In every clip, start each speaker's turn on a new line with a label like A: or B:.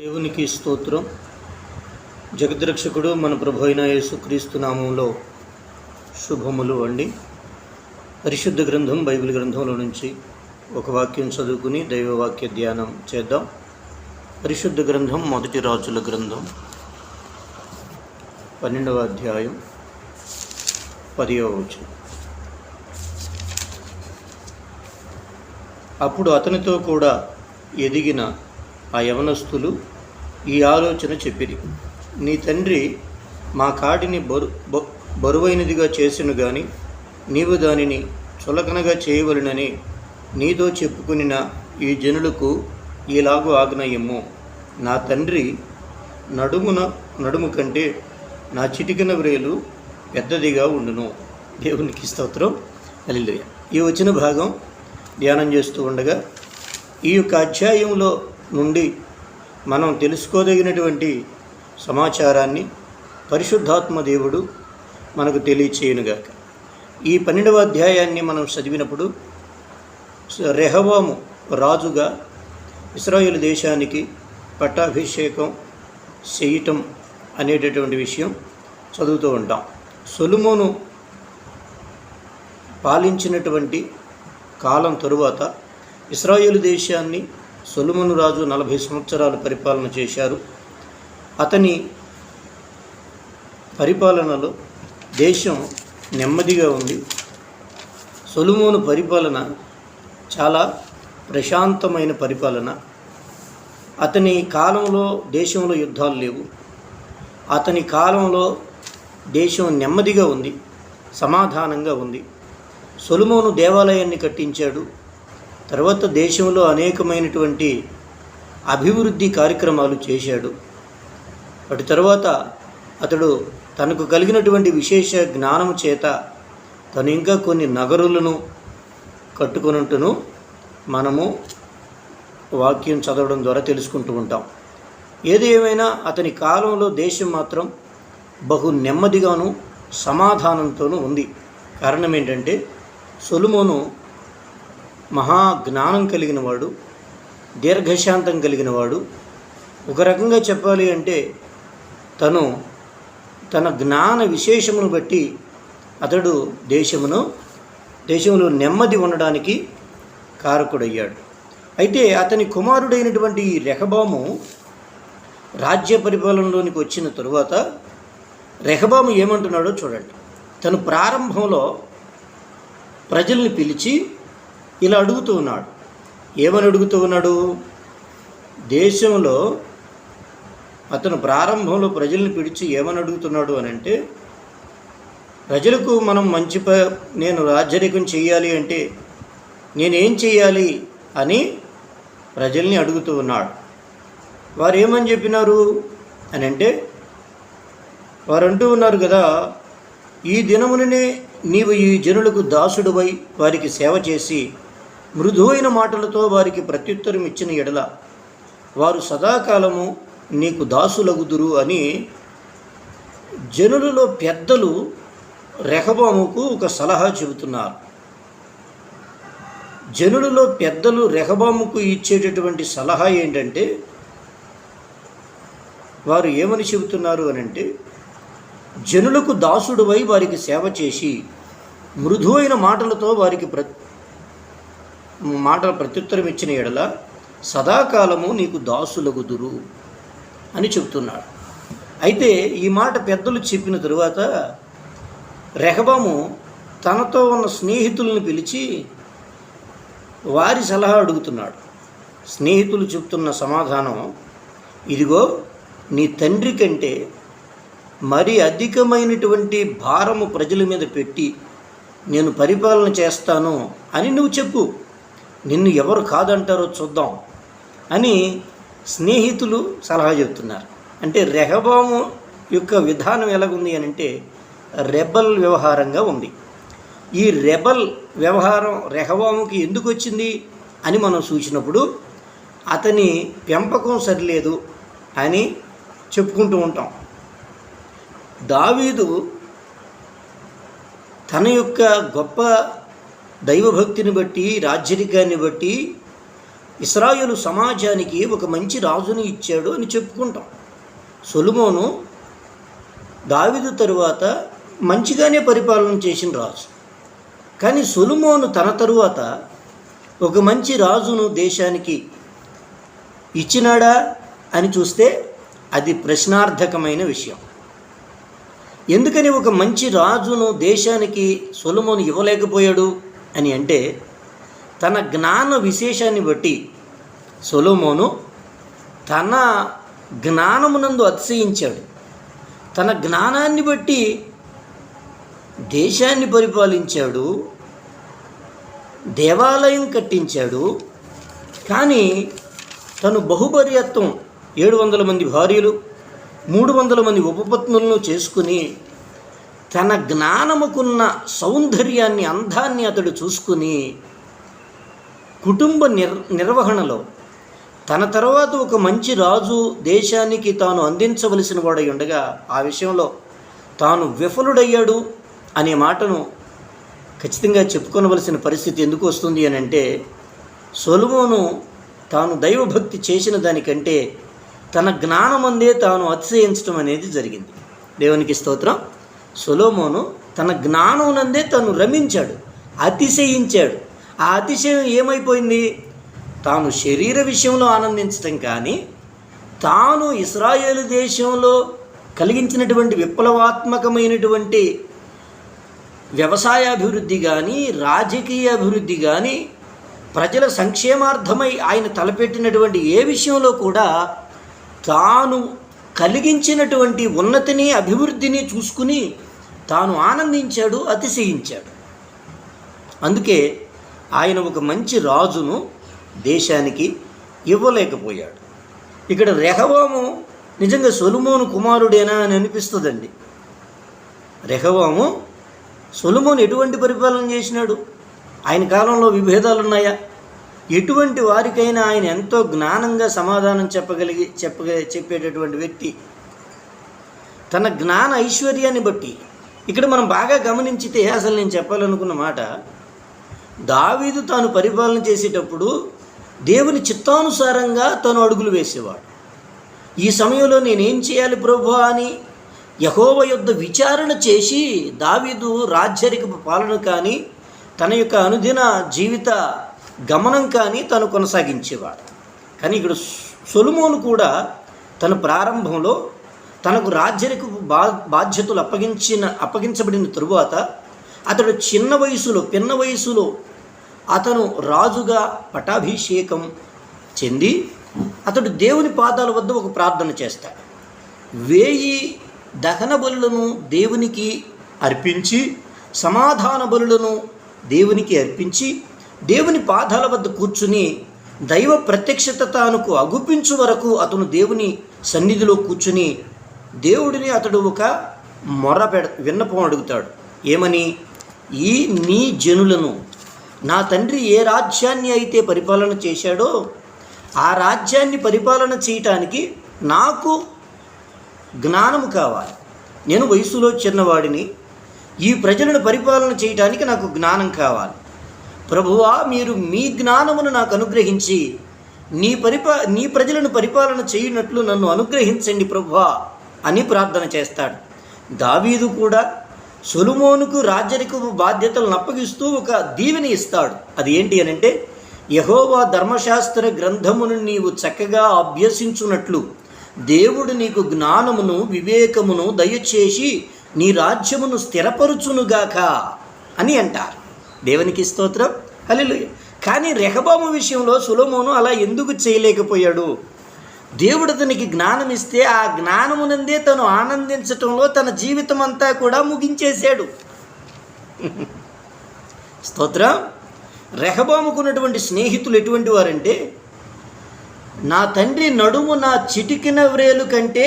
A: దేవునికి స్తోత్రం. జగద్రక్షకుడు మన ప్రభు అయిన యేసుక్రీస్తు నామంలో శుభములు అండి. పరిశుద్ధ గ్రంథం బైబిల్ గ్రంథంలో నుంచి ఒక వాక్యం చదువుకుని దైవవాక్య ధ్యానం చేద్దాం. పరిశుద్ధ గ్రంథం మొదటి రాజుల గ్రంథం 12వ అధ్యాయం 10వ వచనం. అప్పుడు అతనితో కూడా ఎదిగిన ఆ యవనస్తులు ఈ ఆలోచన చెప్పిరి. నీ తండ్రి మా కాడిని బరువైనదిగా చేసెను గాని నీవు దానిని చులకనగా చేయవలెనని నీతో చెప్పుకునిన ఈ జనులకు ఈలాగు ఆజ్ఞయిమ్ము. నా తండ్రి నడుము కంటే నా చిటికెన వ్రేలు పెద్దదిగా ఉండును. దేవునికి స్తోత్రం. హల్లెలూయా. ఈ వచ్చిన భాగం ధ్యానం చేస్తూ ఉండగా ఈ యొక్క అధ్యాయంలో నుండి మనం తెలుసుకోదగినటువంటి సమాచారాన్ని పరిశుద్ధాత్మ దేవుడు మనకు తెలియచేయునుగాక. ఈ 12వ అధ్యాయాన్ని మనం చదివినప్పుడు రెహబాము రాజుగా ఇశ్రాయేలు దేశానికి పట్టాభిషేకం చేయటం అనేటటువంటి విషయం చదువుతూ ఉంటాం. సొలొమోను పాలించినటువంటి కాలం తరువాత ఇశ్రాయేలు దేశాన్ని సొలొమోను రాజు 40 సంవత్సరాలు పరిపాలన చేశారు. అతని పరిపాలనలో దేశం నెమ్మదిగా ఉంది. సొలొమోను పరిపాలన చాలా ప్రశాంతమైన పరిపాలన. అతని కాలంలో దేశంలో యుద్ధాలు లేవు. అతని కాలంలో దేశం నెమ్మదిగా ఉంది, సమాధానంగా ఉంది. సొలొమోను దేవాలయాన్ని కట్టించాడు. తర్వాత దేశంలో అనేకమైనటువంటి అభివృద్ధి కార్యక్రమాలు చేశాడు. వాటి తర్వాత అతడు తనకు కలిగినటువంటి విశేష జ్ఞానము చేత తను ఇంకా కొన్ని నగరులను కట్టుకొనుంటును మనము వాక్యం చదవడం ద్వారా తెలుసుకుంటూ ఉంటాం. ఏది ఏమైనా అతని కాలంలో దేశం మాత్రం బహు నెమ్మదిగాను సమాధానంతోనూ ఉంది. కారణం ఏంటంటే సొలొమోను మహాజ్ఞానం కలిగిన వాడు, దీర్ఘశాంతం కలిగిన వాడు. ఒక రకంగా చెప్పాలి అంటే తను తన జ్ఞాన విశేషమును బట్టి అతడు దేశంలో నెమ్మది ఉండడానికి కారకుడయ్యాడు. అయితే అతని కుమారుడైనటువంటి రెహబాము రాజ్య పరిపాలనలోనికి వచ్చిన తరువాత రెహబాము ఏమంటున్నాడో చూడండి. తను ప్రారంభంలో ప్రజల్ని పిలిచి ఇలా అడుగుతూ ఉన్నాడు. ఏమని అడుగుతూ ఉన్నాడు? దేశంలో అతను ప్రారంభంలో ప్రజల్ని పిలిచి ఏమని అడుగుతున్నాడు అని అంటే, ప్రజలకు మనం నేను రాజ్యరికం చేయాలి అంటే నేనేం చేయాలి అని ప్రజల్ని అడుగుతూ ఉన్నాడు. వారు ఏమని చెప్పినారు అని అంటే, వారు అంటూ ఉన్నారు కదా, ఈ దినముననే నీవు ఈ జనులకు దాసుడువై వారికి సేవ చేసి మృదువైన మాటలతో వారికి ప్రత్యుత్తరం ఇచ్చిన ఎడల వారు సదాకాలము నీకు దాసులగుదురు అని జనులలో పెద్దలు రెహబాముకు ఒక సలహా చెబుతున్నారు. జనులలో పెద్దలు రెహబాముకు ఇచ్చేటటువంటి సలహా ఏంటంటే, వారు ఏమని చెబుతున్నారు అని అంటే, జనులకు దాసుడువై వారికి సేవ చేసి మృదువైన మాటలతో వారికి ప్రత్యుత్తరం ఇచ్చిన ఎడల సదాకాలము నీకు దాసులగుదురు అని చెబుతున్నాడు. అయితే ఈ మాట పెద్దలు చెప్పిన తరువాత రెహబాము తనతో ఉన్న స్నేహితులను పిలిచి వారి సలహా అడుగుతున్నాడు. స్నేహితులు చెబుతున్న సమాధానం, ఇదిగో నీ తండ్రి కంటే మరి అధికమైనటువంటి భారము ప్రజల మీద పెట్టి నేను పరిపాలన చేస్తాను అని నువ్వు చెప్పు, నిన్ను ఎవరు కాదంటారో చూద్దాం అని స్నేహితులు సలహా చెబుతున్నారు. అంటే రెహబాము యొక్క విధానం ఎలాగుంది అని అంటే రెబల్ వ్యవహారంగా ఉంది. ఈ రెబల్ వ్యవహారం రెహబాముకి ఎందుకు వచ్చింది అని మనం చూసినప్పుడు అతని పెంపకం సరిలేదు అని చెప్పుకుంటూ ఉంటాం. దావీదు తన యొక్క గొప్ప దైవభక్తిని బట్టి, రాజ్యరికాన్ని బట్టి ఇశ్రాయేలు సమాజానికి ఒక మంచి రాజుని ఇచ్చాడు అని చెప్పుకుంటాం. సొలొమోను దావీదు తరువాత మంచిగానే పరిపాలన చేసిన రాజు. కానీ సొలొమోను తన తరువాత ఒక మంచి రాజును దేశానికి ఇచ్చినాడా అని చూస్తే అది ప్రశ్నార్థకమైన విషయం. ఎందుకని ఒక మంచి రాజును దేశానికి సొలొమోను ఇవ్వలేకపోయాడు అని అంటే, తన జ్ఞాన విశేషాన్ని బట్టి సొలొమోను తన జ్ఞానమునందు అతిశయించాడు. తన జ్ఞానాన్ని బట్టి దేశాన్ని పరిపాలించాడు, దేవాలయం కట్టించాడు. కానీ తను బహుభర్యత్వం 700 మంది భార్యలు, 300 మంది ఉపపత్నులను చేసుకుని తన జ్ఞానముకున్న సౌందర్యాన్ని, అందాన్ని అతడు చూసుకుని కుటుంబ నిర్వహణలో తన తర్వాత ఒక మంచి రాజు దేశానికి తాను అందించవలసిన వాడై ఉండగా ఆ విషయంలో తాను విఫలుడయ్యాడు అనే మాటను ఖచ్చితంగా చెప్పుకొనవలసిన పరిస్థితి ఎందుకు వస్తుంది అని అంటే, సొలొమోను తాను దైవభక్తి చేసిన దానికంటే తన జ్ఞానమందే తాను అతిశయించడం అనేది జరిగింది. దేవునికి స్తోత్రం. సొలొమోను తన జ్ఞానమునందే తాను రమించాడు, అతిశయించాడు. ఆ అతిశయం ఏమైపోయింది? తాను శరీర విషయంలో ఆనందించటం కానీ, తాను ఇశ్రాయేలు దేశంలో కలిగించినటువంటి విప్లవాత్మకమైనటువంటి వ్యవసాయాభివృద్ధి కానీ, రాజకీయ అభివృద్ధి కానీ, ప్రజల సంక్షేమార్థమై ఆయన తలపెట్టినటువంటి ఏ విషయంలో కూడా తాను కలిగించినటువంటి ఉన్నతిని, అభివృద్ధిని చూసుకుని తాను ఆనందించాడు, అతిశయించాడు. అందుకే ఆయన ఒక మంచి రాజును దేశానికి ఇవ్వలేకపోయాడు. ఇక్కడ రెహబాము నిజంగా సొలొమోను కుమారుడేనా అని అనిపిస్తుందండి. రెహబాము సొలొమోను ఎటువంటి పరిపాలన చేసినాడు? ఆయన కాలంలో విభేదాలు ఉన్నాయా? ఎటువంటి వారికైనా ఆయన ఎంతో జ్ఞానంగా సమాధానం చెప్పేటటువంటి వ్యక్తి. తన జ్ఞాన ఐశ్వర్యాన్ని బట్టి ఇక్కడ మనం బాగా గమనించితే, అసలు నేను చెప్పాలనుకున్న మాట, దావీదు తాను పరిపాలన చేసేటప్పుడు దేవుని చిత్తానుసారంగా తను అడుగులు వేసేవాడు. ఈ సమయంలో నేనేం చేయాలి ప్రభువా అని యెహోవా యొద్ద విచారణ చేసి దావీదు రాజ్యరికపు పాలన కానీ, తన యొక్క అనుదిన జీవిత గమనం కానీ తను కొనసాగించేవాడు. కానీ ఇక్కడ సొలొమోను కూడా తన ప్రారంభంలో తనకు రాజ్యరికపు బాధ్యతలు అప్పగించబడిన తరువాత అతడు పిన్న వయసులో అతను రాజుగా పటాభిషేకం చెంది అతడు దేవుని పాదాల వద్ద ఒక ప్రార్థన చేస్తాడు. 1000 దహన బలులను దేవునికి అర్పించి, సమాధాన బలులను దేవునికి అర్పించి, దేవుని పాదాల వద్ద కూర్చుని దైవ ప్రత్యక్షత తానుకు అగుపించు వరకు అతను దేవుని సన్నిధిలో కూర్చుని దేవుడిని అతడు ఒక విన్నపం అడుగుతాడు. ఏమని? ఈ నీ జనులను నా తండ్రి ఏ రాజ్యాన్ని అయితే పరిపాలన చేశాడో ఆ రాజ్యాన్ని పరిపాలన చేయటానికి నాకు జ్ఞానము కావాలి. నేను వయసులో చిన్నవాడిని, ఈ ప్రజలను పరిపాలన చేయటానికి నాకు జ్ఞానం కావాలి. ప్రభువా, మీరు మీ జ్ఞానమును నాకు అనుగ్రహించి నీ ప్రజలను పరిపాలన చేయనట్లు నన్ను అనుగ్రహించండి ప్రభువా అని ప్రార్థన చేస్తాడు. దావీదు కూడా సొలొమోనుకు రాజ్యరికపు బాధ్యతలను అప్పగిస్తూ ఒక దీవెన ఇస్తాడు. అది ఏంటి అని అంటే, యెహోవా ధర్మశాస్త్ర గ్రంథమును నీవు చక్కగా అభ్యసించున్నట్లు దేవుడు నీకు జ్ఞానమును వివేకమును దయచేసి నీ రాజ్యమును స్థిరపరుచునుగాక అని అంటారు. దేవునికి స్తోత్రం, హల్లెలూయా. కానీ రెహబాము విషయంలో సొలొమోను అలా ఎందుకు చేయలేకపోయాడు? దేవుడు అతనికి జ్ఞానం ఇస్తే ఆ జ్ఞానమునందే తను ఆనందించటంలో తన జీవితం అంతా కూడా ముగించేశాడు. స్తోత్రం. రెహబాముకున్నటువంటి స్నేహితులు ఎటువంటి వారంటే, నా తండ్రి నడుము నా చిటికిన వ్రేలు కంటే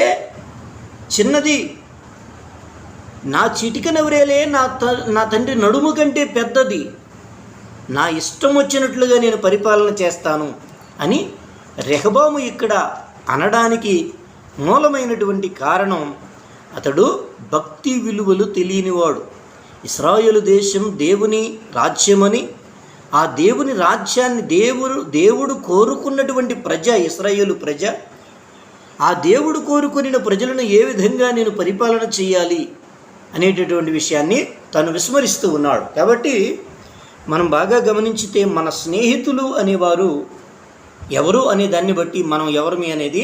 A: చిన్నది, నా చిటికిన వ్రేలే నా తండ్రి నడుము కంటే పెద్దది, నా ఇష్టం వచ్చినట్లుగా నేను పరిపాలన చేస్తాను అని రెహబాము ఇక్కడ అనడానికి మూలమైనటువంటి కారణం, అతడు భక్తి విలువలు తెలియనివాడు. ఇశ్రాయేలు దేశం దేవుని రాజ్యమని, ఆ దేవుని రాజ్యాన్ని దేవుడు కోరుకున్నటువంటి ప్రజ, ఇశ్రాయేలు ప్రజ, ఆ దేవుడు కోరుకున్న ప్రజలను ఏ విధంగా నేను పరిపాలన చేయాలి అనేటటువంటి విషయాన్ని తను విస్మరిస్తూ ఉన్నాడు. కాబట్టి మనం బాగా గమనించితే మన స్నేహితులు అనేవారు ఎవరు అనే దాన్ని బట్టి మనం ఎవరమి అనేది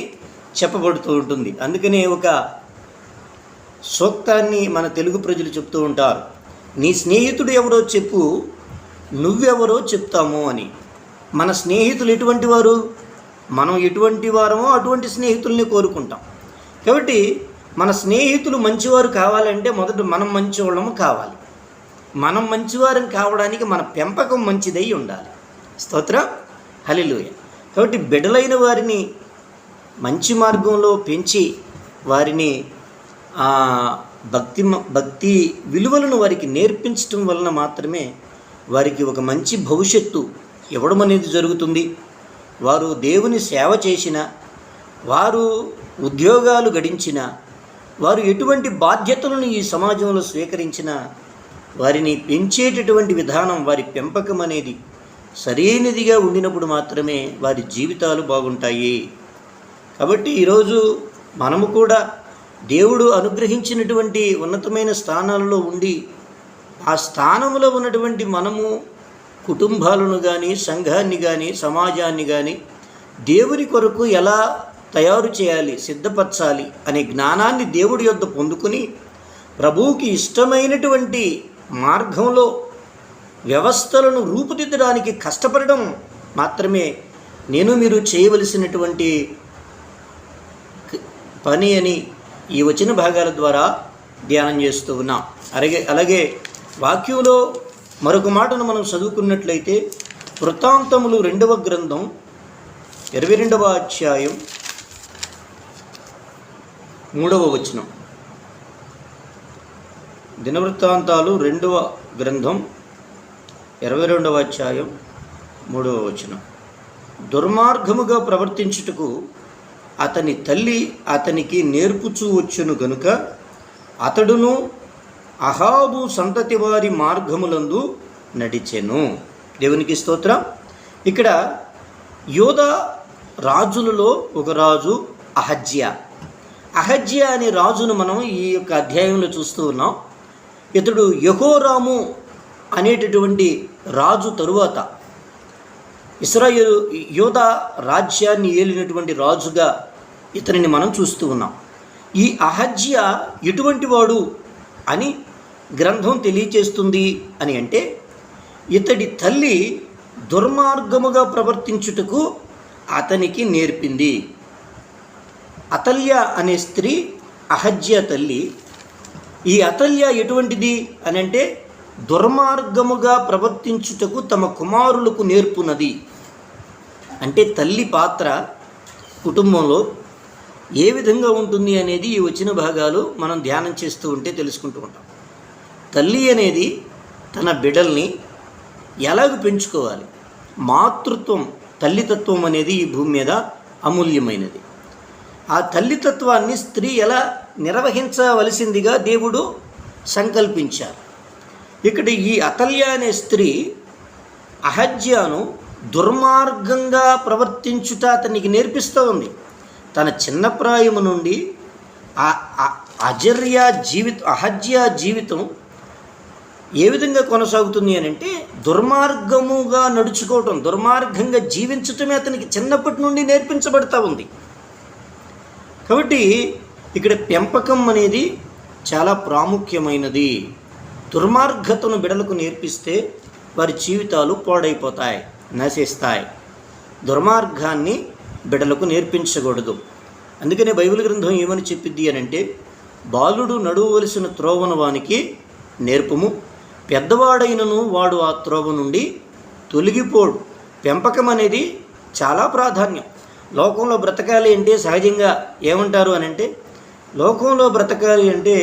A: చెప్పబడుతూ ఉంటుంది. అందుకనే ఒక సూక్తాన్ని మన తెలుగు ప్రజలు చెప్తూ ఉంటారు, నీ స్నేహితుడు ఎవరో చెప్పు, నువ్వెవరో చెప్తాము అని. మన స్నేహితులు ఎటువంటి వారు? మనం ఎటువంటి వారమో అటువంటి స్నేహితుల్ని కోరుకుంటాం. కాబట్టి మన స్నేహితులు మంచివారు కావాలంటే మొదట మనం మంచివాళ్ళము కావాలి. మనం మంచివారం కావడానికి మన పెంపకం మంచిదై ఉండాలి. స్తోత్రం, హల్లెలూయా. కాబట్టి బిడ్డలైన వారిని మంచి మార్గంలో పెంచి వారిని భక్తి విలువలను వారికి నేర్పించటం వలన మాత్రమే వారికి ఒక మంచి భవిష్యత్తు ఇవ్వడం అనేది జరుగుతుంది. వారు దేవుని సేవ చేసిన, వారు ఉద్యోగాలు గడించిన, వారు ఎటువంటి బాధ్యతలను ఈ సమాజంలో స్వీకరించిన, వారిని పెంచేటటువంటి విధానం, వారి పెంపకం అనేది సరైనదిగా ఉండినప్పుడు మాత్రమే వారి జీవితాలు బాగుంటాయి. కాబట్టి ఈరోజు మనము కూడా దేవుడు అనుగ్రహించినటువంటి ఉన్నతమైన స్థానాలలో ఉండి, ఆ స్థానంలో ఉన్నటువంటి మనము కుటుంబాలను కానీ, సంఘాన్ని కానీ, సమాజాన్ని కానీ దేవుని కొరకు ఎలా తయారు చేయాలి, సిద్ధపరచాలి అనే జ్ఞానాన్ని దేవుడి యొద్ద పొందుకుని ప్రభువుకి ఇష్టమైనటువంటి మార్గంలో వ్యవస్థలను రూపుదిద్దడానికి కష్టపడడం మాత్రమే మీరు చేయవలసినటువంటి పని అని ఈ వచన భాగాల ద్వారా ధ్యానం చేస్తూ ఉన్నాం. అలాగే వాక్యంలో మరొక మాటను మనం చదువుకున్నట్లయితే వృత్తాంతములు 2వ గ్రంథం 22వ అధ్యాయం 3వ వచనం. దినవృత్తాంతాలు 2వ గ్రంథం 22వ అధ్యాయం 3వ వచనం. దుర్మార్గముగా ప్రవర్తించుటకు అతని తల్లి అతనికి నేర్పుచూ వచ్చును గనుక అతడును అహాబు సంతతి వారి మార్గములందు నడిచెను. దేవునికి స్తోత్రం. ఇక్కడ యోధా రాజులలో ఒక రాజు అహజ్యా అనే రాజును మనం ఈ యొక్క అధ్యాయంలో చూస్తూ ఉన్నాం. ఇతడు యెహోరాము అనేటటువంటి రాజు తరువాత యోధా రాజ్యాన్ని ఏలినటువంటి రాజుగా ఇతనిని మనం చూస్తూ ఉన్నాం. ఈ అహజ్యా ఎటువంటి వాడు అని గ్రంథం తెలియచేస్తుంది అని అంటే, ఇతడి తల్లి దుర్మార్గముగా ప్రవర్తించుటకు అతనికి నేర్పింది. అతల్య అనే స్త్రీ అహజ్యా తల్లి. ఈ అతల్య ఎటువంటిది అని అంటే, దుర్మార్గముగా ప్రవర్తించుటకు తమ కుమారులకు నేర్పునది. అంటే తల్లి పాత్ర కుటుంబంలో ఏ విధంగా ఉంటుంది అనేది ఈ వచ్చిన భాగాలు మనం ధ్యానం చేస్తూ ఉంటే తెలుసుకుంటూ ఉంటాం. తల్లి అనేది తన బిడ్డల్ని ఎలాగ పెంచుకోవాలి, మాతృత్వం, తల్లితత్వం అనేది ఈ భూమి మీద అమూల్యమైనది. ఆ తల్లితత్వాన్ని స్త్రీ ఎలా నిర్వహించవలసిందిగా దేవుడు సంకల్పించారు. ఇక్కడ ఈ అతల్య అనే స్త్రీ అహజ్యాను దుర్మార్గంగా ప్రవర్తించుట అతనికి నేర్పిస్తూ ఉంది. తన చిన్న ప్రాయము నుండి అహజ్యా జీవితం ఏ విధంగా కొనసాగుతుంది అని అంటే, దుర్మార్గముగా నడుచుకోవటం, దుర్మార్గంగా జీవించటమే అతనికి చిన్నప్పటి నుండి నేర్పించబడతా ఉంది. కాబట్టి ఇక్కడ పెంపకం అనేది చాలా ప్రాముఖ్యమైనది. దుర్మార్గతను బిడలకు నేర్పిస్తే వారి జీవితాలు పాడైపోతాయి, నశిస్తాయి. దుర్మార్గాన్ని బిడలకు నేర్పించకూడదు. అందుకనే బైబిల్ గ్రంథం ఏమని చెప్పిద్ది అని అంటే, బాలుడు నడువవలసిన త్రోవను వానికి నేర్పుము, పెద్దవాడైనను వాడు ఆ త్రోవ నుండి తొలగిపోడు. పెంపకం అనేది చాలా ప్రాధాన్యం. లోకంలో బ్రతకాలి అంటే సహజంగా ఏమంటారు అని అంటే, లోకంలో బ్రతకాలి అంటే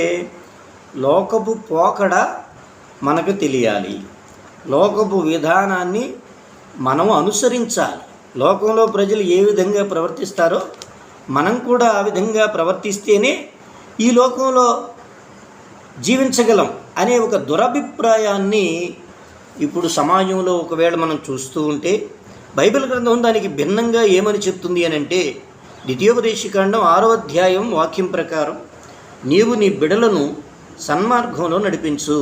A: లోకపు పోకడ మనకు తెలియాలి, లోకపు విధానాన్ని మనం అనుసరించాలి. లోకంలో ప్రజలు ఏ విధంగా ప్రవర్తిస్తారో మనం కూడా ఆ విధంగా ప్రవర్తిస్తేనే ఈ లోకంలో జీవించగలం అనే ఒక దురభిప్రాయాన్ని ఇప్పుడు సమాజంలో ఒకవేళ మనం చూస్తూ ఉంటే బైబిల్ గ్రంథం దానికి భిన్నంగా ఏమని చెప్తుంది అని అంటే, ద్వితీయోపదేశకాండం 6వ అధ్యాయం వాక్యం ప్రకారం, నీవు నీ బిడలను సన్మార్గంలో నడిపించు.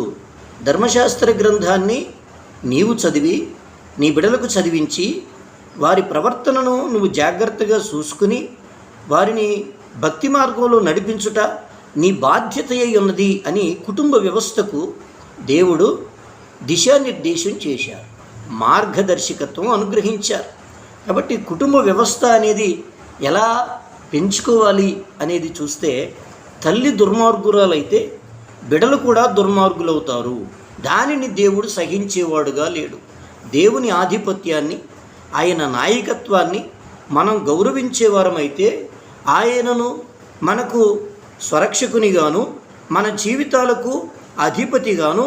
A: ధర్మశాస్త్ర గ్రంథాన్ని నీవు చదివి నీ బిడలకు చదివించి వారి ప్రవర్తనను నువ్వు జాగ్రత్తగా చూసుకుని వారిని భక్తి మార్గంలో నడిపించుట నీ బాధ్యత అయి ఉన్నది అని కుటుంబ వ్యవస్థకు దేవుడు దిశానిర్దేశం చేశారు, మార్గదర్శకత్వం అనుగ్రహించారు. కాబట్టి కుటుంబ వ్యవస్థ అనేది ఎలా పెంచుకోవాలి అనేది చూస్తే, తల్లి దుర్మార్గురాలైతే బిడలు కూడా దుర్మార్గులవుతారు. దానిని దేవుడు సహించేవాడుగా లేడు. దేవుని ఆధిపత్యాన్ని, ఆయన నాయకత్వాన్ని మనం గౌరవించేవారమైతే ఆయనను మనకు స్వరక్షకునిగాను, మన జీవితాలకు అధిపతిగాను,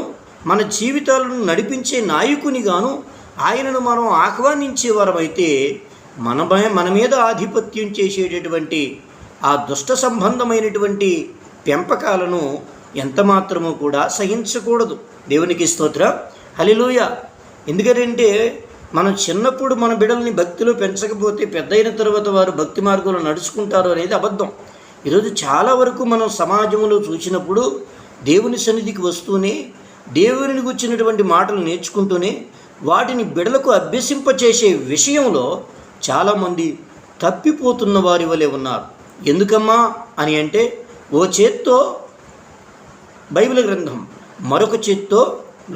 A: మన జీవితాలను నడిపించే నాయకునిగాను ఆయనను మనం ఆహ్వానించేవారమైతే మన మీద ఆధిపత్యం చేసేటటువంటి ఆ దుష్ట సంబంధమైనటువంటి పెంపకాలను ఎంతమాత్రము కూడా సహించకూడదు. దేవునికి స్తోత్రం, హల్లెలూయా. ఎందుకంటే మనం చిన్నప్పుడు మన బిడ్డల్ని భక్తిలో పెంచకపోతే పెద్దయిన తర్వాత వారు భక్తి మార్గంలో నడుచుకుంటారు అనేది అబద్ధం. ఈరోజు చాలా వరకు మనం సమాజంలో చూసినప్పుడు దేవుని సన్నిధికి వస్తూనే దేవుని గురించినటువంటి మాటలు నేర్చుకుంటూనే వాటిని బిడ్డలకు అభ్యసింపచేసే విషయంలో చాలామంది తప్పిపోతున్న వారి వలె ఉన్నారు. ఎందుకమ్మా అని అంటే, ఓ చేత్తో బైబిల్ గ్రంథం, మరొక చేత్తో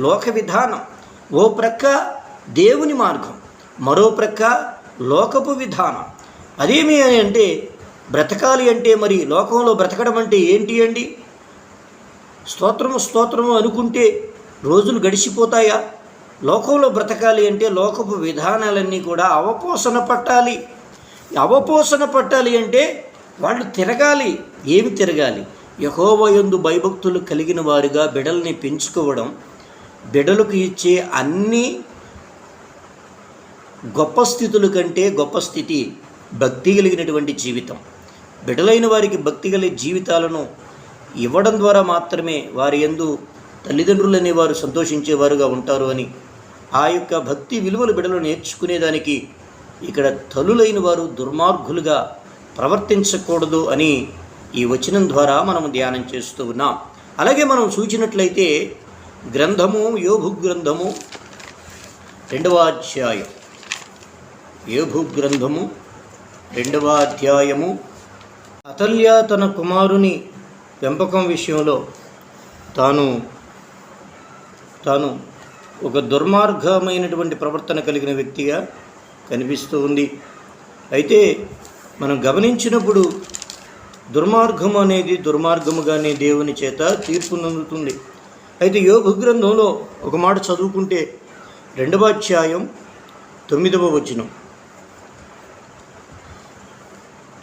A: లోక విధానం, ఓ ప్రక్క దేవుని మార్గం, మరో ప్రక్క లోకపు విధానం. అదేమి అని అంటే, బ్రతకాలి అంటే మరి లోకంలో బ్రతకడం అంటే ఏంటి అండి? స్తోత్రము అనుకుంటే రోజులు గడిచిపోతాయా? లోకంలో బ్రతకాలి అంటే లోకపు విధానాలన్నీ కూడా అవపోసన పట్టాలి అంటే వాళ్ళు తిరగాలి. ఏమి తిరగాలి? యెహోవా యందు భయభక్తులు కలిగిన వారుగా బిడల్ని పెంచుకోవడం, బిడలకు ఇచ్చే అన్ని గొప్ప స్థితుల కంటే గొప్ప స్థితి భక్తి కలిగినటువంటి జీవితం. బిడలైన వారికి భక్తి కలిగే జీవితాలను ఇవ్వడం ద్వారా మాత్రమే వారి యందు తల్లిదండ్రులు అనేవారు సంతోషించేవారుగా ఉంటారు అని, ఆ యొక్క భక్తి విలువలు బిడలు నేర్చుకునేదానికి ఇక్కడ తల్లులైన వారు దుర్మార్గులుగా ప్రవర్తించకూడదు అని ఈ వచనం ద్వారా మనం ధ్యానం చేస్తూ ఉన్నాం. అలాగే మనం చూసినట్లయితే యోబు గ్రంథము 2వ అధ్యాయం, యోబు గ్రంథము 2వ అధ్యాయము, అతల్య తన కుమారుని పెంపకం విషయంలో తాను ఒక దుర్మార్గమైనటువంటి ప్రవర్తన కలిగిన వ్యక్తిగా కనిపిస్తూ ఉంది. అయితే మనం గమనించినప్పుడు దుర్మార్గం అనేది దుర్మార్గముగానే దేవుని చేత తీర్పు నందుతుంది. అయితే యోబు గ్రంథంలో ఒక మాట చదువుకుంటే 2వ అధ్యాయం 9వ వచనం,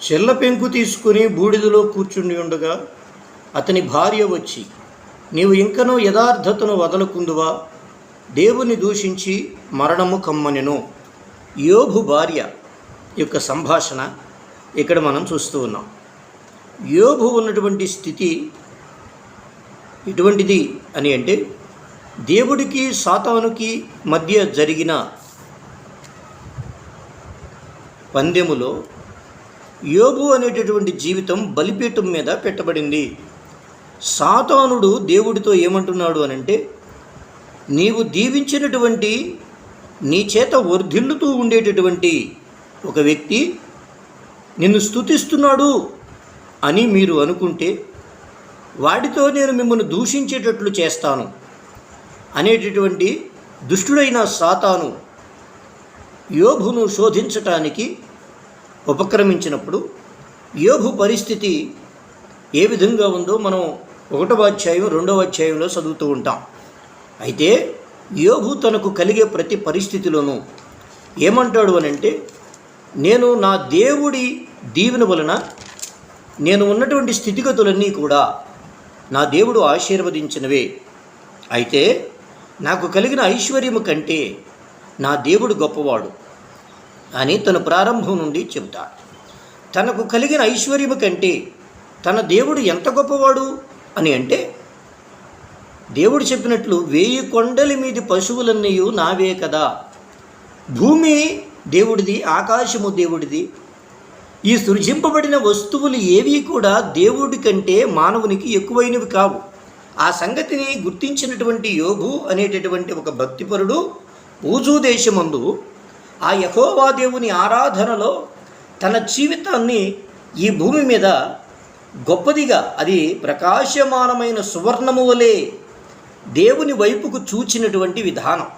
A: చెల్ల పెంకు తీసుకుని బూడిదలో కూర్చుండి ఉండగా అతని భార్య వచ్చి, నీవు ఇంకనూ యథార్థతను వదలకుందువా? దేవుని దూషించి మరణము కమ్మనెను. యోబు భార్య యొక్క సంభాషణ ఇక్కడ మనం చూస్తూ ఉన్నాం. యోబు ఉన్నటువంటి స్థితి ఎటువంటిది అని అంటే, దేవుడికి సాతానుకి మధ్య జరిగిన పందెములో యోబు అనేటటువంటి జీవితం బలిపీఠం మీద పెట్టబడింది. సాతానుడు దేవుడితో ఏమంటున్నాడు అనంటే, నీవు దీవించినటువంటి నీ చేత వర్ధిల్లుతూ ఉండేటటువంటి ఒక వ్యక్తి నిన్ను స్తుతిస్తున్నాడు అని మీరు అనుకుంటే వాడితో నేను మిమ్మల్ని దూషించేటట్లు చేస్తాను అనేటటువంటి దుష్టుడైన సాతాను యోబును శోధించటానికి ఉపక్రమించినప్పుడు యోబు పరిస్థితి ఏ విధంగా ఉందో మనం 1వ అధ్యాయం 2వ అధ్యాయంలో చదువుతూ ఉంటాం. అయితే యోబు తనకు కలిగే ప్రతి పరిస్థితిలోనూ ఏమంటాడు అనంటే, నేను నా దేవుడి దీవెన వలన నేను ఉన్నటువంటి స్థితిగతులన్నీ కూడా నా దేవుడు ఆశీర్వదించినవే. అయితే నాకు కలిగిన ఐశ్వర్యము కంటే నా దేవుడు గొప్పవాడు అని తను ప్రారంభం నుండి చెబుతాడు. తనకు కలిగిన ఐశ్వర్యము కంటే తన దేవుడు ఎంత గొప్పవాడు అని అంటే, దేవుడు చెప్పినట్లు 1000 కొండల మీది పశువులన్నీ నావే కదా. భూమి దేవుడిది, ఆకాశము దేవుడిది. ఈ సృజింపబడిన వస్తువులు ఏవి కూడా దేవుడి కంటే మానవునికి ఎక్కువైనవి కావు. ఆ సంగతిని గుర్తించినటువంటి యోబు అనేటటువంటి ఒక భక్తిపరుడు ఊజు దేశమందు ఆ యెహోవా దేవుని ఆరాధనలో తన జీవితాన్ని ఈ భూమి మీద గొప్పదిగా, అది ప్రకాశమానమైన సువర్ణము వలె దేవుని వైపుకు చూచినటువంటి విధానం.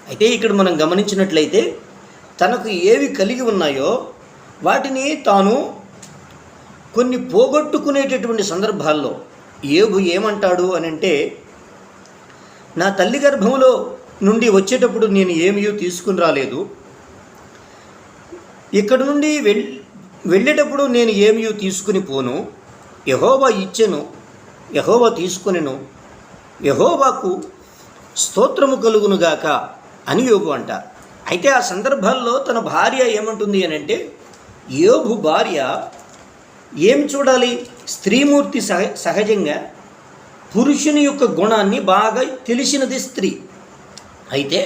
A: అయితే ఇక్కడ మనం గమనించినట్లయితే తనకు ఏవి కలిగి ఉన్నాయో వాటిని తాను కొన్ని పోగొట్టుకునేటటువంటి సందర్భాల్లో యోబు ఏమంటాడు అని అంటే, నా తల్లి గర్భంలో నుండి వచ్చేటప్పుడు నేను ఏమీ తీసుకుని రాలేదు, ఇక్కడ నుండి వెళ్ళేటప్పుడు నేను ఏమీ తీసుకుని పోను, యెహోవా ఇచ్చెను, యెహోవా తీసుకొనెను, యెహోవాకు స్తోత్రము కలుగునుగాక అని యోబు అంటారు. అయితే ఆ సందర్భాల్లో తన భార్య ఏమంటుంది అని అంటే, యోబు భార్య ఏం చూడాలి, స్త్రీమూర్తి సహజంగా పురుషుని యొక్క గుణాన్ని బాగా తెలిసినది స్త్రీ. అయితే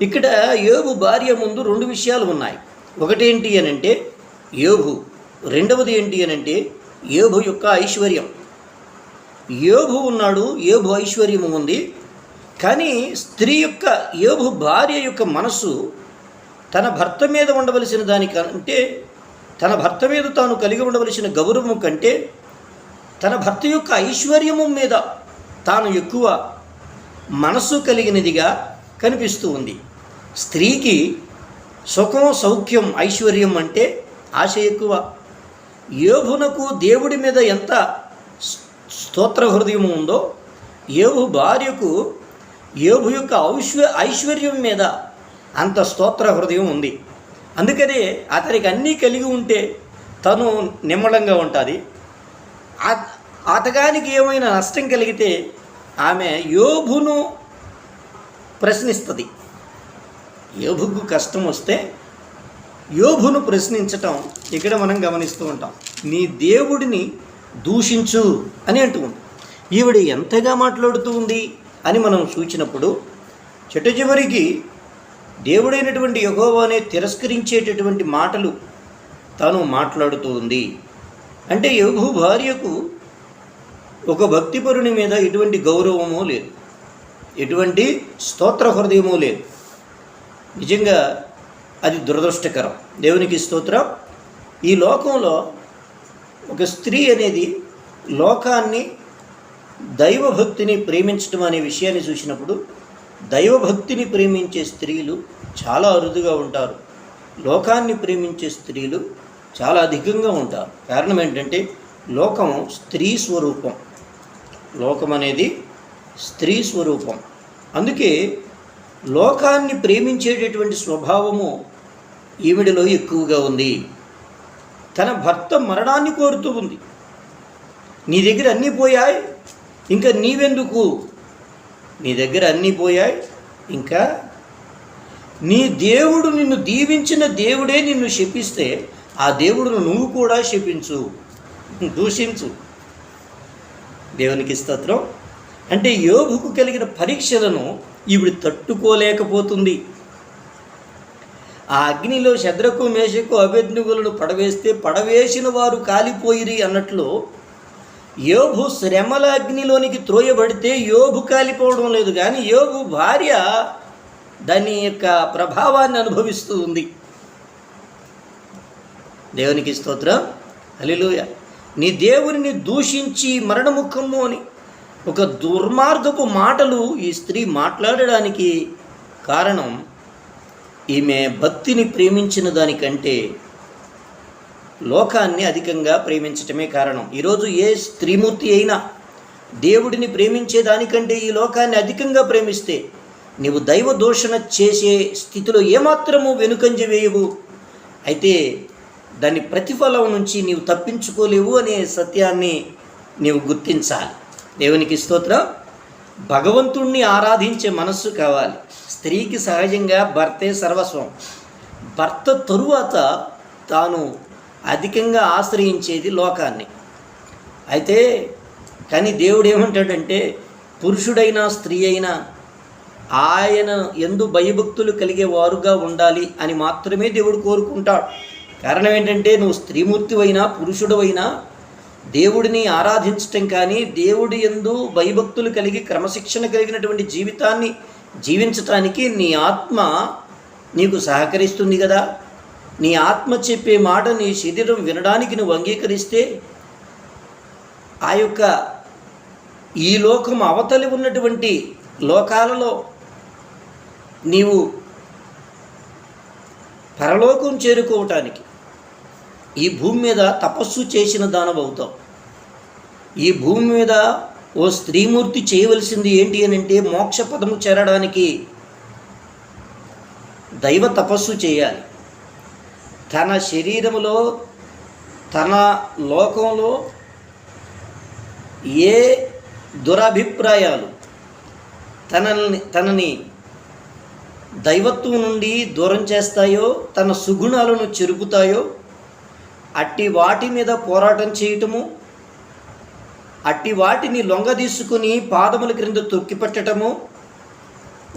A: ఇక్కడ యోబు భార్య ముందు 2 విషయాలు ఉన్నాయి. ఒకటేంటి అని అంటే యోబు, రెండవది ఏంటి అని అంటే యోబు యొక్క ఐశ్వర్యం. యోబు ఉన్నాడు, యోబు ఐశ్వర్యము ఉంది. కానీ స్త్రీ యొక్క, యోబు భార్య యొక్క మనసు తన భర్త మీద ఉండవలసిన దానికంటే, తన భర్త మీద తాను కలిగి ఉండవలసిన గౌరవము కంటే తన భర్త యొక్క ఐశ్వర్యము మీద తాను ఎక్కువ మనసు కలిగినదిగా కనిపిస్తూ ఉంది. స్త్రీకి సుఖం, సౌఖ్యం, ఐశ్వర్యం అంటే ఆశ ఎక్కువ. యోబునకు దేవుడి మీద ఎంత స్తోత్ర హృదయం ఉందో, యోబు భార్యకు యోబు యొక్క ఐశ్వర్యం మీద అంత స్తోత్ర హృదయం ఉంది. అందుకనే అతనికి అన్నీ కలిగి ఉంటే తను నిమ్మలంగా ఉంటుంది. అతగానికి ఏమైనా నష్టం కలిగితే ఆమె యోబును ప్రశ్నిస్తుంది. యోబుకు కష్టం వస్తే యోబును ప్రశ్నించటం ఇక్కడ మనం గమనిస్తూ ఉంటాం. నీ దేవుడిని దూషించు అని అంటూ ఉంది. ఈవిడ ఎంతగా మాట్లాడుతూ ఉంది అని మనం చూచినప్పుడు చివరికి దేవుడైనటువంటి యెహోవానే తిరస్కరించేటటువంటి మాటలు తాను మాట్లాడుతూ ఉంది. అంటే యోబు భార్యకు ఒక భక్తిపరుని మీద ఎటువంటి గౌరవమో లేదు, ఎటువంటి స్తోత్ర హృదయమో లేదు. నిజంగా అది దురదృష్టకరం. దేవునికి స్తోత్రం. ఈ లోకంలో ఒక స్త్రీ అనేది లోకాన్ని, దైవభక్తిని ప్రేమించడం అనే విషయాన్ని చూసినప్పుడు దైవభక్తిని ప్రేమించే స్త్రీలు చాలా అరుదుగా ఉంటారు, లోకాన్ని ప్రేమించే స్త్రీలు చాలా అధికంగా ఉంటారు. కారణం ఏంటంటే లోకం స్త్రీ స్వరూపం, లోకం అనేది స్త్రీ స్వరూపం. అందుకే లోకాన్ని ప్రేమించేటటువంటి స్వభావము ఈవిడిలో ఎక్కువగా ఉంది. తన భర్త మరణాన్ని కోరుతూ ఉంది. నీ దగ్గర అన్నీ పోయాయి, ఇంకా నీవెందుకు? నీ దగ్గర అన్నీ పోయాయి, ఇంకా నీ దేవుడు నిన్ను దీవించిన దేవుడే నిన్ను శపిస్తే ఆ దేవుడును నువ్వు కూడా శపించు, దూషించు. దేవునికి స్తోత్రం. అంటే యోబుకు కలిగిన పరీక్షలను ఈవిడ తట్టుకోలేకపోతుంది. ఆ అగ్నిలో శద్రకు, మేషకు, అబేద్నెగోలను పడవేస్తే పడవేసిన వారు కాలిపోయిరి అన్నట్లు యోబు శ్రమల అగ్నిలోనికి త్రోయబడితే యోబు కాలిపోవడం లేదు, కానీ యోబు భార్య దాని యొక్క ప్రభావాన్ని అనుభవిస్తూ ఉంది. దేవునికి స్తోత్రం. హల్లెలూయా. నీ దేవుని దూషించి మరణముఖము అని ఒక దుర్మార్గపు మాటలు ఈ స్త్రీ మాట్లాడడానికి కారణం ఈమె భక్తిని ప్రేమించిన దానికంటే లోకాన్ని అధికంగా ప్రేమించటమే కారణం. ఈరోజు ఏ స్త్రీమూర్తి అయినా దేవుడిని ప్రేమించే దానికంటే ఈ లోకాన్ని అధికంగా ప్రేమిస్తే నీవు దైవ దూషణ చేసే స్థితిలో ఏమాత్రము వెనుకంజ వేయవు. అయితే దాని ప్రతిఫలం నుంచి నీవు తప్పించుకోలేవు అనే సత్యాన్ని నీవు గుర్తించాలి. దేవునికి స్తోత్రం. భగవంతుణ్ణి ఆరాధించే మనస్సు కావాలి. స్త్రీకి సహజంగా భర్తే సర్వస్వం. భర్త తరువాత తాను అధికంగా ఆశ్రయించేది లోకాన్ని. అయితే కానీ దేవుడు ఏమంటాడంటే, పురుషుడైనా స్త్రీ అయినా ఆయన యందు భయభక్తులు కలిగే వారుగా ఉండాలి అని మాత్రమే దేవుడు కోరుకుంటాడు. కారణం ఏంటంటే నువ్వు స్త్రీమూర్తివైనా పురుషుడవైనా దేవుడిని ఆరాధించటం కానీ దేవుడి యందు భయభక్తులు కలిగి క్రమశిక్షణ కలిగినటువంటి జీవితాన్ని జీవించటానికి నీ ఆత్మ నీకు సహకరిస్తుంది కదా. నీ ఆత్మ చెప్పే మాట నీ శరీరం వినడానికి నువ్వు అంగీకరిస్తే ఆ యొక్క ఈ లోకం అవతలి ఉన్నటువంటి లోకాలలో నీవు పరలోకం చేరుకోవటానికి ఈ భూమి మీద తపస్సు చేసిన దానవవుతావు. ఈ భూమి మీద ఓ స్త్రీమూర్తి చేయవలసింది ఏంటి అని అంటే మోక్ష పదము చేరడానికి దైవ తపస్సు చేయాలి. తన శరీరములో తన లోకంలో ఏ దురభిప్రాయాలు తనని దైవత్వం నుండి దూరం చేస్తాయో, తన సుగుణాలను చెరుపుతాయో అట్టి వాటి మీద పోరాటం చేయటము, అట్టి వాటిని లొంగదీసుకుని పాదముల క్రింద తొక్కిపెట్టడము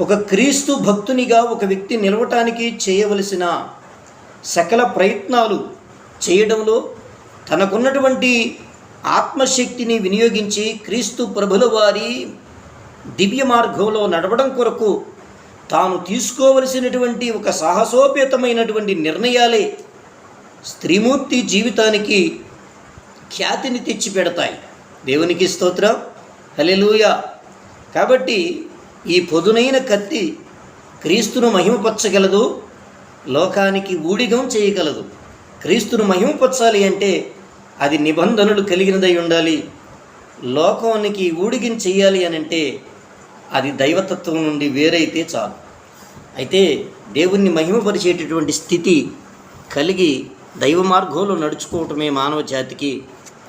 A: ఒక క్రీస్తు భక్తునిగా ఒక వ్యక్తి నిలవటానికి చేయవలసిన సకల ప్రయత్నాలు చేయడంలో తనకున్నటువంటి ఆత్మశక్తిని వినియోగించి క్రీస్తు ప్రభుల వారి దివ్య మార్గంలో నడవడం కొరకు తాను తీసుకోవలసినటువంటి ఒక సాహసోపేతమైనటువంటి నిర్ణయాలే స్త్రీమూర్తి జీవితానికి ఖ్యాతిని తెచ్చిపెడతాయి. దేవునికి స్తోత్రం, హల్లెలూయా. కాబట్టి ఈ పొదునైన కత్తి క్రీస్తును మహిమపరచగలదు, లోకానికి ఊడిగం చేయగలదు. క్రీస్తును మహిమపరచాలి అంటే అది నిబంధనలు కలిగినదై ఉండాలి. లోకానికి ఊడిగం చేయాలి అని అంటే అది దైవతత్వం నుండి వేరైతే చాలు. అయితే దేవుణ్ణి మహిమపరిచేటటువంటి స్థితి కలిగి దైవ మార్గంలో నడుచుకోవటమే మానవ జాతికి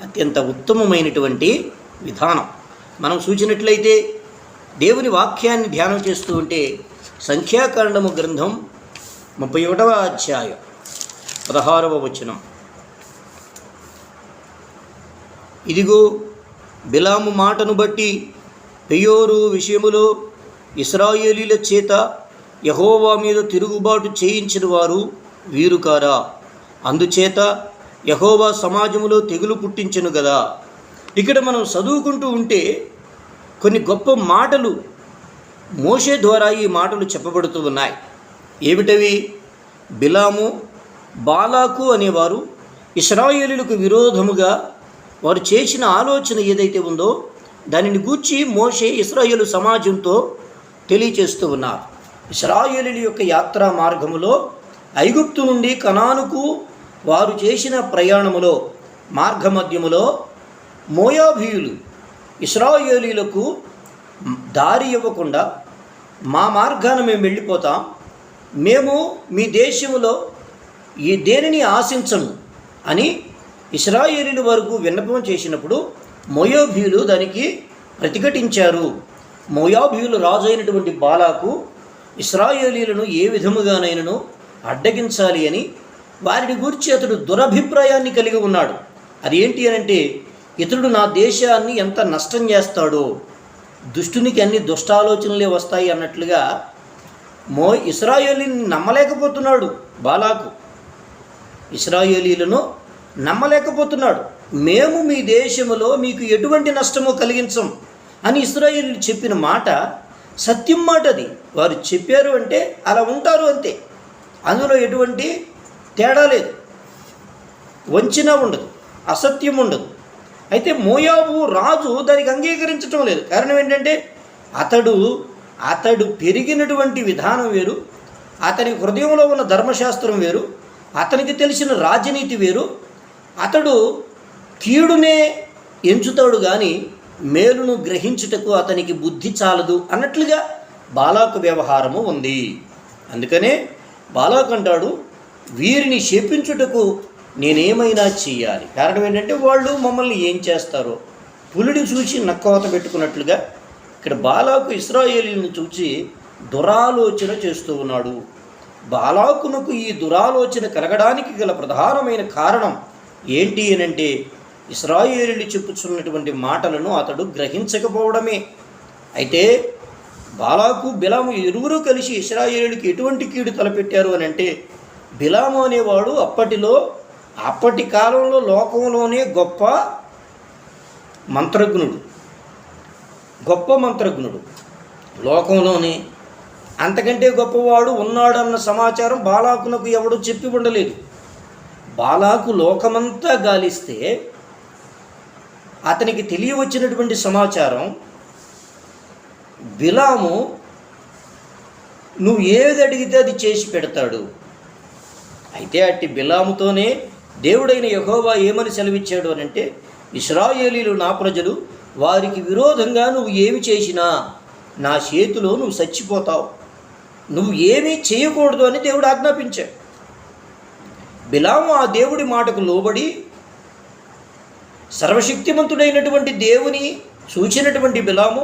A: అత్యంత ఉత్తమమైనటువంటి విధానం. మనం చూసినట్లయితే దేవుని వాక్యాన్ని ధ్యానం చేస్తూ ఉంటే సంఖ్యాకాండము గ్రంథం 31వ అధ్యాయం 16వ వచనం, ఇదిగో బిలాము మాటను బట్టి పెయోరు విషయములో ఇశ్రాయేలీల చేత యెహోవా మీద తిరుగుబాటు చేయించిన వారు వీరు కారా? అందుచేత యెహోవా సమాజములో తెగులు పుట్టించెను కదా. ఇక్కడ మనం చదువుకుంటూ ఉంటే కొన్ని గొప్ప మాటలు మోషే ద్వారా ఈ మాటలు చెప్పబడుతూ ఉన్నాయి. ఏమిటవి? బిలాము, బాలాకు అనేవారు ఇశ్రాయేలీయులకు విరోధముగా వారు చేసిన ఆలోచన ఏదైతే ఉందో దానిని గూర్చి మోషే ఇశ్రాయేలు సమాజంతో తెలియచేస్తూ ఉన్నారు. ఇశ్రాయేలీయుల యొక్క యాత్రా మార్గములో ఐగుప్తు నుండి కనానుకు వారు చేసిన ప్రయాణములో మార్గమధ్యములో మోయాబీయులు ఇశ్రాయేలీయులకు దారి ఇవ్వకుండా మా మార్గాన మేము వెళ్ళిపోతాం, మేము మీ దేశములో ఈ దేనిని ఆశించము అని ఇశ్రాయేలీయుల వరకు విన్నపం చేసినప్పుడు మోయాబీయులు దానికి ప్రతిఘటించారు. మోయాబీయులు రాజు అయినటువంటి బాలాకు ఇశ్రాయేలీయులను ఏ విధముగానైనను అడ్డగించాలి అని వారిని గురించి అతడు దురభిప్రాయాన్ని కలిగి ఉన్నాడు. అదేంటి అని అంటే ఇతడు నా దేశాన్ని ఎంత నష్టం చేస్తాడో, దుష్టునికి అన్ని దుష్టాలోచనలే వస్తాయి అన్నట్లుగా ఇశ్రాయేలీని నమ్మలేకపోతున్నాడు. బాలాకు ఇశ్రాయేలీలను నమ్మలేకపోతున్నాడు. మేము మీ దేశంలో మీకు ఎటువంటి నష్టమో కలిగించం అని ఇశ్రాయేలీలు చెప్పిన మాట సత్యం మాట. అది వారు చెప్పారు అంటే అలా ఉంటారు అంతే, అందులో ఎటువంటి తేడా లేదు, వంచన ఉండదు, అసత్యం ఉండదు. అయితే మోయాబు రాజు దానికి అంగీకరించడం లేదు. కారణం ఏంటంటే అతడు పెరిగినటువంటి విధానం వేరు, అతని హృదయంలో ఉన్న ధర్మశాస్త్రం వేరు, అతనికి తెలిసిన రాజనీతి వేరు. అతడు కీడునే ఎంచుతాడు కానీ మేలును గ్రహించుటకు అతనికి బుద్ధి చాలదు అన్నట్లుగా బాలాకు వ్యవహారము ఉంది. అందుకనే బాలాకు అంటాడు, వీరిని శపించుటకు నేనేమైనా చెయ్యాలి. కారణం ఏంటంటే వాళ్ళు మమ్మల్ని ఏం చేస్తారో పులిని చూసి నక్కవత పెట్టుకున్నట్లుగా ఇక్కడ బాలాకు ఇశ్రాయేలీలను చూసి దురాలోచన చేస్తూ ఉన్నాడు. బాలాకునకు ఈ దురాలోచన కలగడానికి గల ప్రధానమైన కారణం ఏంటి అనంటే ఇశ్రాయేలీయులు చెప్పుచున్నటువంటి మాటలను అతడు గ్రహించకపోవడమే. అయితే బాలాకు బిలాము ఇరువురు కలిసి ఇశ్రాయేలుకి ఎటువంటి కీడు తలపెట్టారు అని అంటే, బిలాము అనేవాడు అప్పటి కాలంలో లోకంలోనే గొప్ప మంత్రజ్ఞుడు లోకంలోనే అంతకంటే గొప్పవాడు ఉన్నాడన్న సమాచారం బాలాకునకు ఎవడూ చెప్పి ఉండలేదు. బాలాకు లోకమంతా గాలిస్తే అతనికి తెలియవచ్చినటువంటి సమాచారం, బిలాము నువ్వు ఏది అడిగితే అది చేసి పెడతాడు. అయితే అట్టి బిలాముతోనే దేవుడైన యెహోవా ఏమని సెలవిచ్చాడు అని అంటే, ఇశ్రాయేలీలు నా ప్రజలు, వారికి విరోధంగా నువ్వు ఏమి చేసినా నా చేతిలో నువ్వు చచ్చిపోతావు, నువ్వు ఏమీ చేయకూడదు అని దేవుడు ఆజ్ఞాపించాడు. బిలాము ఆ దేవుడి మాటకు లోబడి సర్వశక్తిమంతుడైనటువంటి దేవుని చూచినటువంటి బిలాము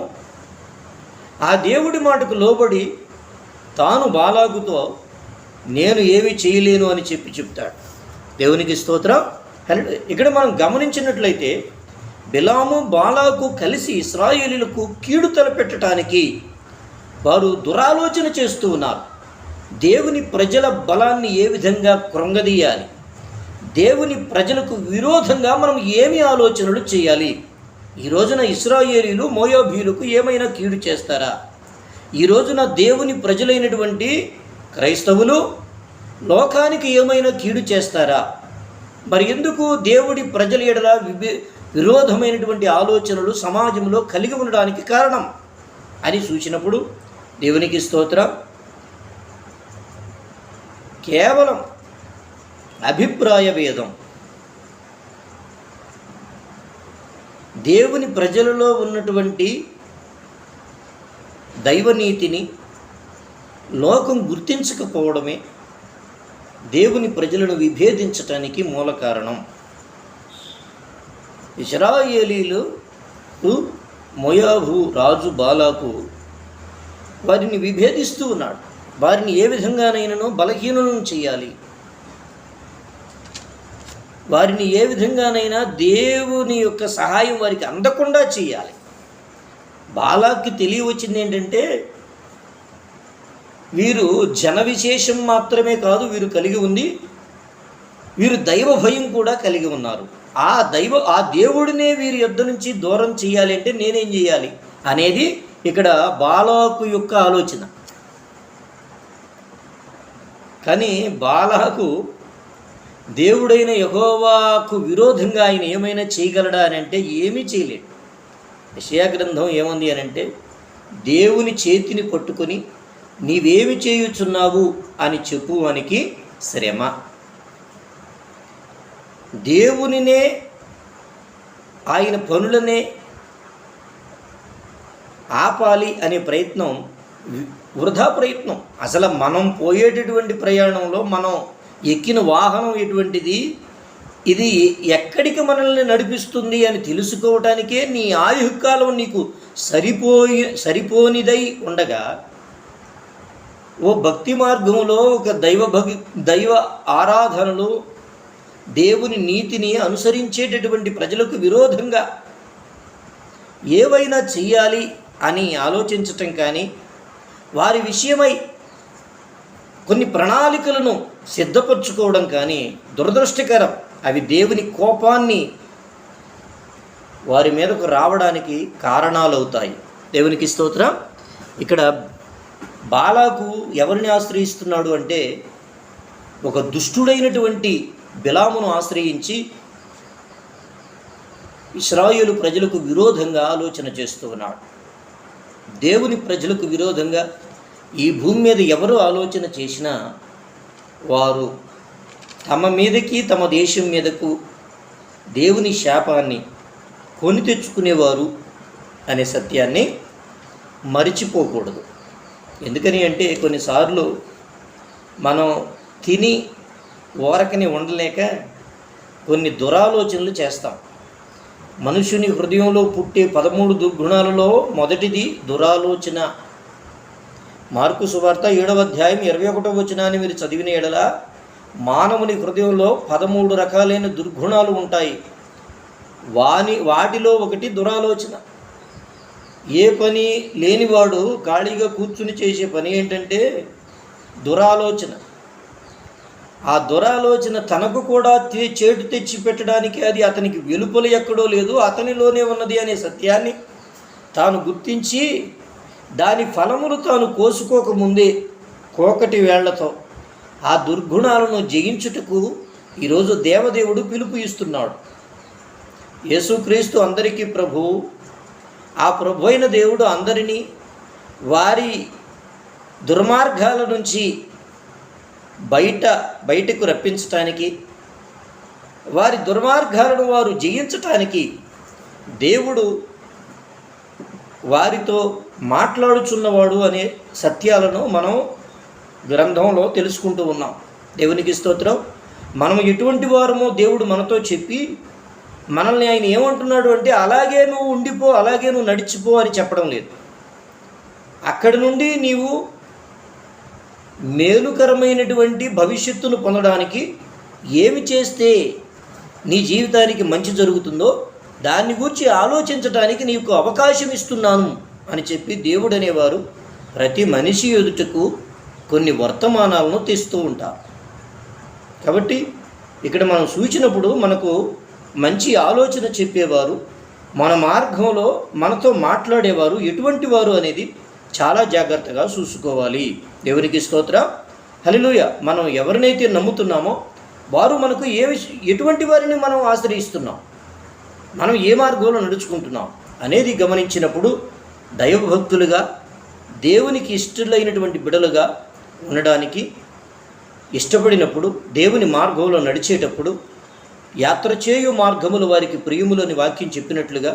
A: ఆ దేవుడి మాటకు లోబడి తాను బాలాకుతో నేను ఏమీ చేయలేను అని చెప్తాడు. దేవునికి స్తోత్రం. ఇక్కడ మనం గమనించినట్లయితే బిలాము బాలాకు కలిసి ఇశ్రాయేలీయులకు కీడు తలపెట్టడానికి వారు దురాలోచన చేస్తూ ఉన్నారు. దేవుని ప్రజల బలాన్ని ఏ విధంగా కృంగదీయాలి, దేవుని ప్రజలకు విరోధంగా మనం ఏమి ఆలోచనలు చేయాలి. ఈ రోజున ఇశ్రాయేలీయులు మోయాబీయులకు ఏమైనా కీడు చేస్తారా? ఈ రోజున దేవుని ప్రజలైనటువంటి క్రైస్తవులు లోకానికి ఏమైనా కీడు చేస్తారా? మరి ఎందుకు దేవుడి ప్రజల ఎడల విరోధమైనటువంటి ఆలోచనలు సమాజంలో కలిగి ఉండడానికి కారణం అని చూసినప్పుడు దేవునికి స్తోత్రం, కేవలం అభిప్రాయ భేదం, దేవుని ప్రజలలో ఉన్నటువంటి దైవనీతిని లోకం గుర్తించకపోవడమే దేవుని ప్రజలను విభేదించటానికి మూల కారణం. ఇశ్రాయేలీలు మోయాబు రాజు బాలాకు వారిని విభేదిస్తూ ఉన్నాడు. వారిని ఏ విధంగానైనా బలహీనులను చేయాలి, వారిని ఏ విధంగానైనా దేవుని యొక్క సహాయం వారికి అందకుండా చేయాలి. బాలాకి తెలియవచ్చింది ఏంటంటే, వీరు జన విశేషం మాత్రమే కాదు వీరు కలిగి ఉంది, వీరు దైవ భయం కూడా కలిగి ఉన్నారు. ఆ దేవుడినే వీరి యొద్ద నుంచి దూరం చేయాలి అంటే నేనేం చేయాలి అనేది ఇక్కడ బాలాకు యొక్క ఆలోచన. కానీ బాలాకు దేవుడైన యెహోవాకు విరోధంగా ఆయన ఏమైనా చేయగలడా అని అంటే ఏమీ చేయలేడు. యెషయా గ్రంథం ఏముంది అని అంటే, దేవుని చేతిని పట్టుకొని నీవేమి చేయుచున్నావు అని చెప్పువానికి శ్రమ. దేవునినే ఆయన పనులనే ఆపాలి అనే ప్రయత్నం వృధా ప్రయత్నం. అసలు మనం పోయేటటువంటి ప్రయాణంలో మనం ఎక్కిన వాహనం ఎటువంటిది, ఇది ఎక్కడికి మనల్ని నడిపిస్తుంది అని తెలుసుకోవటానికే నీ ఆయుకాలం నీకు సరిపోనిదై ఉండగా, ఓ భక్తి మార్గంలో ఒక దైవ ఆరాధనలో దేవుని నీతిని అనుసరించేటటువంటి ప్రజలకు విరోధంగా ఏవైనా చెయ్యాలి అని ఆలోచించటం కానీ, వారి విషయమై కొన్ని ప్రణాళికలను సిద్ధపరచుకోవడం కానీ దురదృష్టకరం. అవి దేవుని కోపాన్ని వారి మీదకు రావడానికి కారణాలు అవుతాయి. దేవునికి స్తోత్రం. ఇక్కడ బాలాకు ఎవరిని ఆశ్రయిస్తున్నాడు అంటే, ఒక దుష్టుడైనటువంటి బిలామును ఆశ్రయించి ఇశ్రాయేలు ప్రజలకు విరోధంగా ఆలోచన చేస్తూ ఉన్నాడు. దేవుని ప్రజలకు విరోధంగా ఈ భూమి మీద ఎవరు ఆలోచన చేసినా వారు తమ మీదకి తమ దేశం మీదకు దేవుని శాపాన్ని కొని తెచ్చుకునేవారు అనే సత్యాన్ని మరిచిపోకూడదు. ఎందుకని అంటే, కొన్నిసార్లు మనం తిని ఓరకని ఉండలేక కొన్ని దురాలోచనలు చేస్తాం. మనుషుని హృదయంలో పుట్టే 13 దుర్గుణాలలో మొదటిది దురాలోచన. మార్కు సువార్త 7వ అధ్యాయం 21వ వచనాన్ని మీరు చదివిన ఎడల, మానవుని హృదయంలో 13 రకాలైన దుర్గుణాలు ఉంటాయి. వాటిలో ఒకటి దురాలోచన. ఏ పని లేనివాడు ఖాళీగా కూర్చుని చేసే పని ఏంటంటే దురాలోచన. ఆ దురాలోచన తనకు కూడా చేటు తెచ్చి పెట్టడానికి అది అతనికి వెలుపల ఎక్కడో లేదు, అతనిలోనే ఉన్నది అనే సత్యాన్ని తాను గుర్తించి దాని ఫలములు తాను కోసుకోకముందే కోకటి వేళ్లతో ఆ దుర్గుణాలను జయించుటకు ఈరోజు దేవదేవుడు పిలుపు ఇస్తున్నాడు. యేసుక్రీస్తు అందరికీ ప్రభువు. ఆ ప్రభు అయిన దేవుడు అందరినీ వారి దుర్మార్గాల నుంచి బయటకు రప్పించటానికి, వారి దుర్మార్గాలను వారు జయించటానికి దేవుడు వారితో మాట్లాడుచున్నవాడు అనే సత్యాలను మనం గ్రంథంలో తెలుసుకుంటూ ఉన్నాం. దేవునికి స్తోత్రం. మనం ఎటువంటి వారమో దేవుడు మనతో చెప్పి మనల్ని ఆయన ఏమంటున్నాడు అంటే అలాగే నువ్వు ఉండిపో, అలాగే నువ్వు నడిచిపో అని చెప్పడం లేదు. అక్కడి నుండి నీవు మేలుకరమైనటువంటి భవిష్యత్తును పొందడానికి ఏమి చేస్తే నీ జీవితానికి మంచి జరుగుతుందో దాన్ని గురించి ఆలోచించడానికి నీకు అవకాశం ఇస్తున్నాను అని చెప్పి దేవుడు అనేవారు ప్రతి మనిషి ఎదుటకు కొన్ని వర్తమానాలను తెస్తూ ఉంటారు. కాబట్టి ఇక్కడ మనం చూసినప్పుడు మనకు మంచి ఆలోచన చెప్పేవారు, మన మార్గంలో మనతో మాట్లాడేవారు ఎటువంటి వారు అనేది చాలా జాగ్రత్తగా చూసుకోవాలి. దేవునికి స్తోత్రం. హల్లెలూయా. మనం ఎవరినైతే నమ్ముతున్నామో వారు మనకు ఎటువంటి వారిని మనం ఆశ్రయిస్తున్నాం, మనం ఏ మార్గంలో నడుచుకుంటున్నాం అనేది గమనించినప్పుడు దైవభక్తులుగా దేవునికి ఇష్టలైనటువంటి బిడలుగా ఉండడానికి ఇష్టపడినప్పుడు, దేవుని మార్గంలో నడిచేటప్పుడు యాత్ర చేయు మార్గములు వారికి ప్రియములని వాక్యం చెప్పినట్లుగా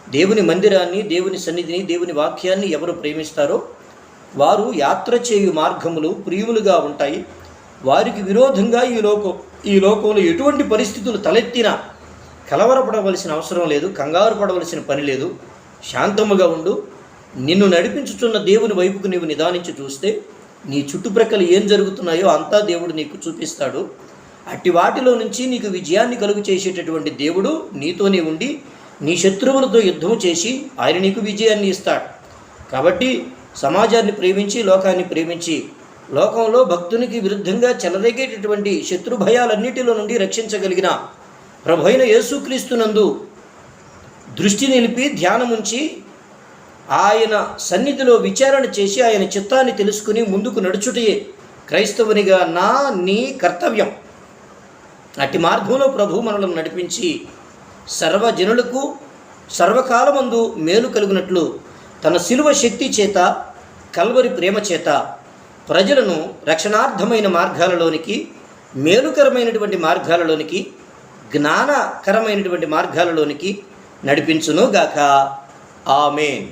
A: దేవుని మందిరాన్ని, దేవుని సన్నిధిని, దేవుని వాక్యాన్ని ఎవరు ప్రేమిస్తారో వారు యాత్ర చేయు మార్గములు ప్రియములుగా ఉంటాయి. వారికి విరోధంగా ఈ లోకంలో ఎటువంటి పరిస్థితులు తలెత్తినా కలవరపడవలసిన అవసరం లేదు, కంగారు పడవలసిన పని లేదు. శాంతముగా ఉండు. నిన్ను నడిపించుచున్న దేవుని వైపుకు నీవు నిదానించి చూస్తే నీ చుట్టుప్రక్కల ఏం జరుగుతున్నాయో అంతా దేవుడు నీకు చూపిస్తాడు. అట్టి వాటిలో నుంచి నీకు విజయాన్ని కలుగు చేసేటటువంటి దేవుడు నీతోనే ఉండి నీ శత్రువులతో యుద్ధం చేసి ఆయన నీకు విజయాన్ని ఇస్తాడు. కాబట్టి సమాజాన్ని ప్రేమించి, లోకాన్ని ప్రేమించి, లోకంలో భక్తునికి విరుద్ధంగా చెలరేగేటటువంటి శత్రు భయాలన్నిటిలో నుండి రక్షించగలిగిన ప్రభువైన యేసుక్రీస్తునందు దృష్టి నిలిపి ధ్యానముంచి ఆయన సన్నిధిలో విచారణ చేసి ఆయన చిత్తాన్ని తెలుసుకుని ముందుకు నడుచుటయే క్రైస్తవునిగా నీ కర్తవ్యం. అట్టి మార్గంలో ప్రభువు మనలను నడిపించి సర్వజనులకు సర్వకాలమందు మేలు కలుగునట్లు తన శిలువ శక్తి చేత, కల్వరి ప్రేమ చేత ప్రజలను రక్షణార్థమైన మార్గాలలోనికి, మేలుకరమైనటువంటి మార్గాలలోనికి, జ్ఞానకరమైనటువంటి మార్గాలలోనికి నడిపించును గాక. ఆమేన్.